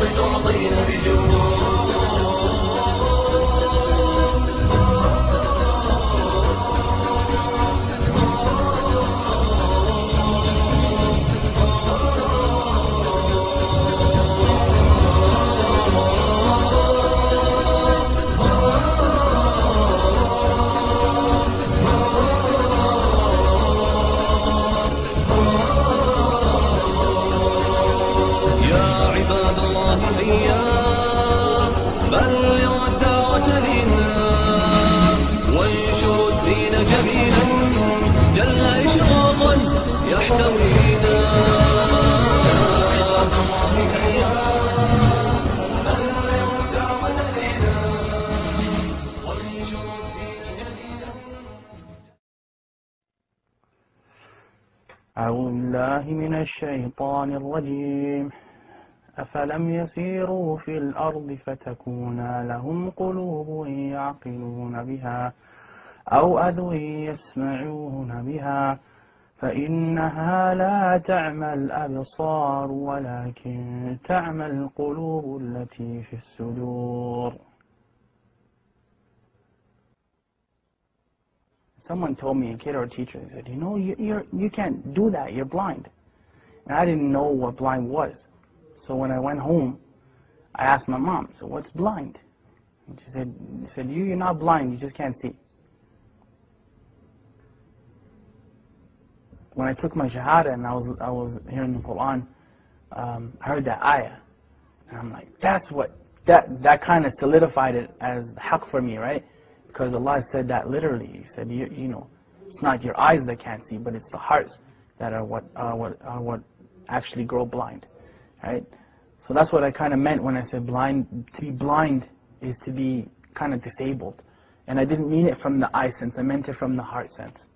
الأرض تعطين بجود. أعوذ بالله من الشيطان الرجيم. أفلم يسيروا في الأرض فتكون لهم قلوب يعقلون بها أو أذن يسمعون بها فإنها لا تعمى الأبصار ولكن تعمى القلوب التي في الصدور. Someone told me, a kid or a teacher, they said, you know, you can't do that, you're blind. And I didn't know what blind was. So when I went home, I asked my mom, so what's blind? And she said, you're not blind, you just can't see. When I took my shahada and I was hearing the Quran, I heard that ayah. And I'm like, that's what, that kind of solidified it as the haqq for me, right? Because Allah said that literally. He said, you know, it's not your eyes that can't see, but it's the hearts that are what actually grow blind, right? So that's what I kind of meant when I said blind. To be blind is to be kind of disabled, and I didn't mean it from the eye sense. I meant it from the heart sense,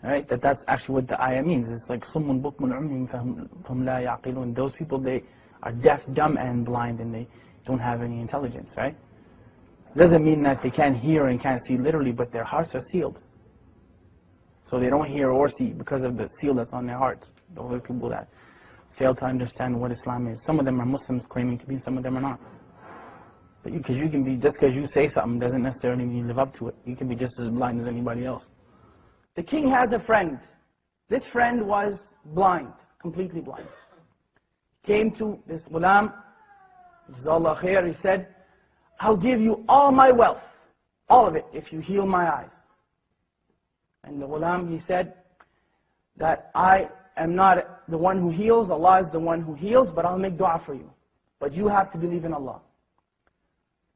right? That's actually what the ayah means. It's like summun bukmun umyun fahum la yaqilun. Those people, they are deaf, dumb, and blind, and they don't have any intelligence, right? Doesn't mean that they can't hear and can't see literally, but their hearts are sealed. So they don't hear or see because of the seal that's on their hearts. Those are people that fail to understand what Islam is. Some of them are Muslims claiming to be, some of them are not. But because you can be, just because you say something doesn't necessarily mean you live up to it. You can be just as blind as anybody else. The king has a friend. This friend was blind, completely blind. Came to this ghulam, Jazakallah khair, he said, I'll give you all my wealth, all of it, if you heal my eyes. And the ghulam, he said that I am not the one who heals, Allah is the one who heals, but I'll make dua for you. But you have to believe in Allah.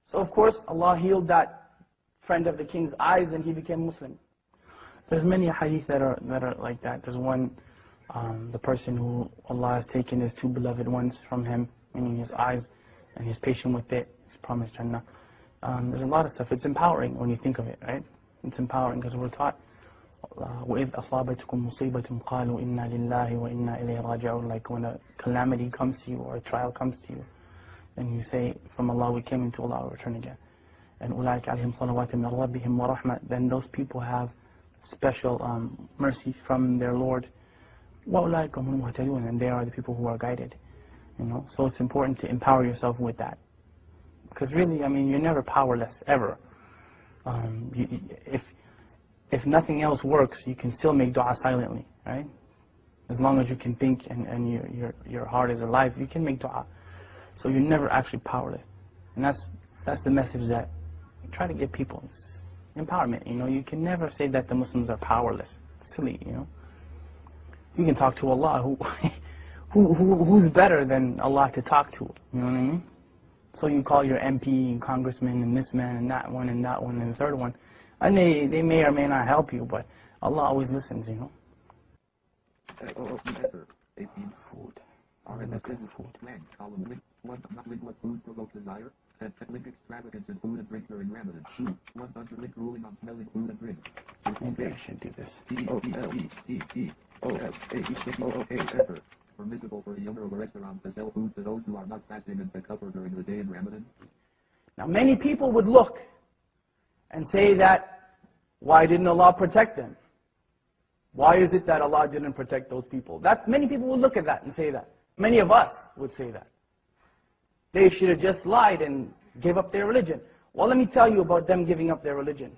So of course, Allah healed that friend of the king's eyes and he became Muslim. There's many hadith that are like that. There's one, the person who Allah has taken his two beloved ones from him, meaning his eyes, and he's patient with it. He's promised Jannah. There's a lot of stuff. It's empowering when you think of it, right? It's empowering because we're taught, وَإِذْ أَصَابَتْكُمْ مُصِيبَةٌ قَالُوا إِنَّا لِلَّهِ وَإِنَّا إِلَيْهِ رَاجِعُونَ. Like when a calamity comes to you or a trial comes to you, and you say, from Allah we came, into Allah we return again. And أُولَٰئِكَ عَلَيْهِمْ صَلَوَاتٌ مِّن رَبِّهِمْ وَرَحْمَةٌ. Then those people have special mercy from their Lord. وَأُولَٰئِكَ هُمُ الْمُهْتَدُونَ. And they are the people who are guided. You know, so it's important to empower yourself with that. Because really, I mean, you're never powerless, ever. If nothing else works, you can still make dua silently, right? As long as you can think and your heart is alive, you can make dua. So you're never actually powerless. And that's the message that I try to give people. It's empowerment, you know. You can never say that the Muslims are powerless. It's silly, you know. You can talk to Allah, who's better than Allah to talk to, you know what I mean? So you call your MP and congressman and this man and that one and the third one. And they may or may not help you, but Allah always listens, you know. Food. Food provoke desire. Link extravagance in food and drink during Ramadan. 100 link ruling on smelling food and drink. Maybe I should do this. Permissible for the owner of a restaurant to sell food to those who are not fasting and cover during the day in Ramadan. Now many people would look and say that, why didn't Allah protect them? Why is it that Allah didn't protect those people? Many people would look at that and say that. Many of us would say that. they should have just lied and gave up their religion. Well, let me tell you about them giving up their religion.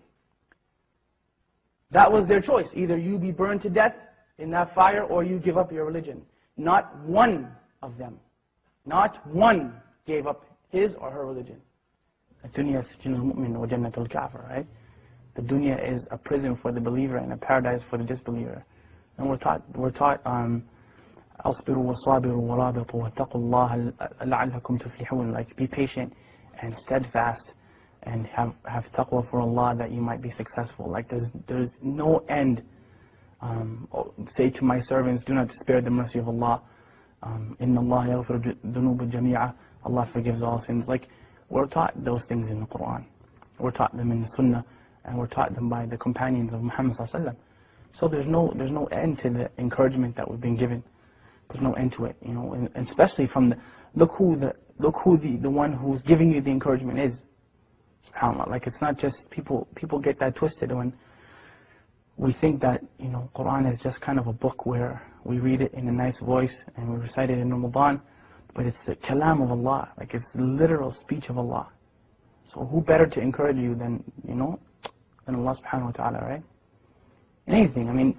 That was their choice. Either you be burned to death in that fire or you give up your religion. Not one of them, not one gave up his or her religion. الدنيا سجن المؤمن وجنة الكافر, right? The dunya is a prison for the believer and a paradise for the disbeliever. And we're taught أصبروا وصابروا ورابطوا واتقوا الله لعلكم تفلحون, like be patient and steadfast and have taqwa for Allah that you might be successful. Like there's no end. Say to my servants, do not despair the mercy of Allah. Inna Allah yaghfiru dhunuba jami'a. Allah forgives all sins. Like we're taught those things in the Quran. We're taught them in the Sunnah, and we're taught them by the companions of Muhammad sallallahu alaihi wasallam. So there's no end to the encouragement that we've been given. There's no end to it, you know, and especially from look who the one who's giving you the encouragement is. SubhanAllah. Like it's not just people get that twisted when we think that, you know, Quran is just kind of a book where we read it in a nice voice and we recite it in Ramadan, but it's the kalam of Allah, like it's the literal speech of Allah. So who better to encourage you than, you know, than Allah subhanahu wa ta'ala, right? Anything, I mean,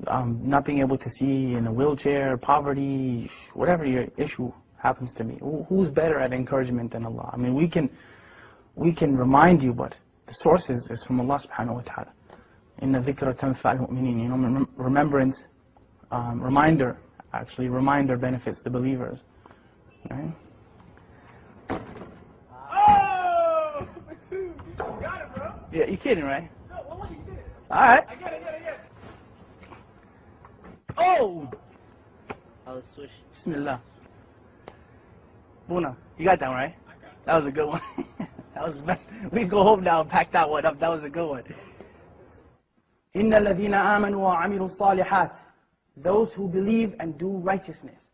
not being able to see in a wheelchair, poverty, whatever your issue happens to be. Who's better at encouragement than Allah? I mean, we can remind you, but the source is from Allah subhanahu wa ta'ala. Inna dhikra tanfa'al mu'minin. You know, remembrance, reminder benefits the believers. Right? Oh! You got it, bro. Yeah, you kidding, right? No, well, you did. Alright. I get it. Oh! I'll switch. Bismillah. Buna, you got that one, right? I got it. That was a good one. That was the best. We can go home now and pack that one up. That was a good one. إِنَّ الَّذِينَ آمَنُوا وَعَمِلُوا الصَّالِحَاتِ. Those who believe and do righteousness.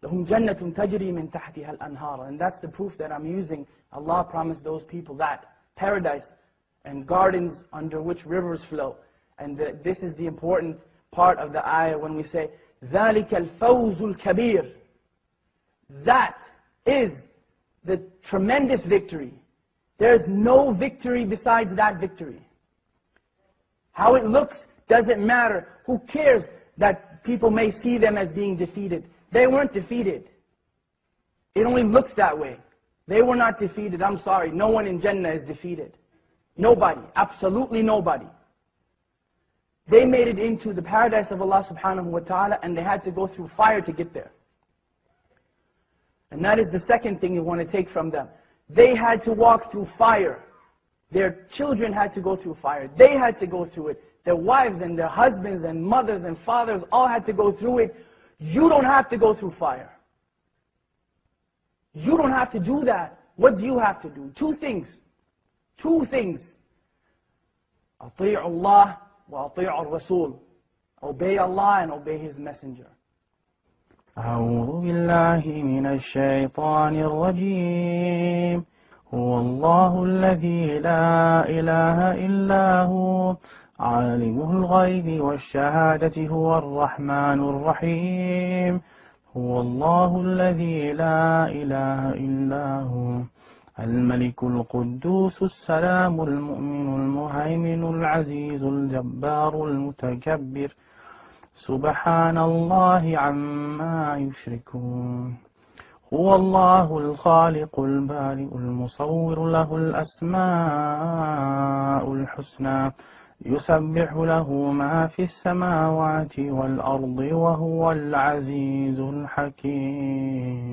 لَهُمْ جَنَّةٌ تَجْرِي مِنْ تَحْتِهَا الْأَنْهَارُ. And that's the proof that I'm using. Allah promised those people that. Paradise and gardens under which rivers flow. And this is the important part of the ayah when we say, ذَلِكَ الْفَوْزُ الْكَبِيرُ. That is the tremendous victory. There's no victory besides that victory. How it looks doesn't matter. Who cares that people may see them as being defeated? They weren't defeated. It only looks that way. They were not defeated. I'm sorry. No one in Jannah is defeated. Nobody. Absolutely nobody. They made it into the paradise of Allah subhanahu wa ta'ala, and they had to go through fire to get there. And that is the second thing you want to take from them. They had to walk through fire. Their children had to go through fire. They had to go through it. Their wives and their husbands and mothers and fathers all had to go through it. You don't have to go through fire. You don't have to do that. What do you have to do? Two things. Two things. أطيعوا الله وأطيعوا الرسول. Obey Allah and obey His Messenger. أعوذ بالله من الشيطان الرجيم هو الله الذي لا إله إلا هو عالم الغيب والشهادة هو الرحمن الرحيم هو الله الذي لا إله إلا هو الملك القدوس السلام المؤمن المهيمن العزيز الجبار المتكبر سبحان الله عما يشركون هو الله الخالق البارئ المصور له الأسماء الحسنى يسبح له ما في السماوات والأرض وهو العزيز الحكيم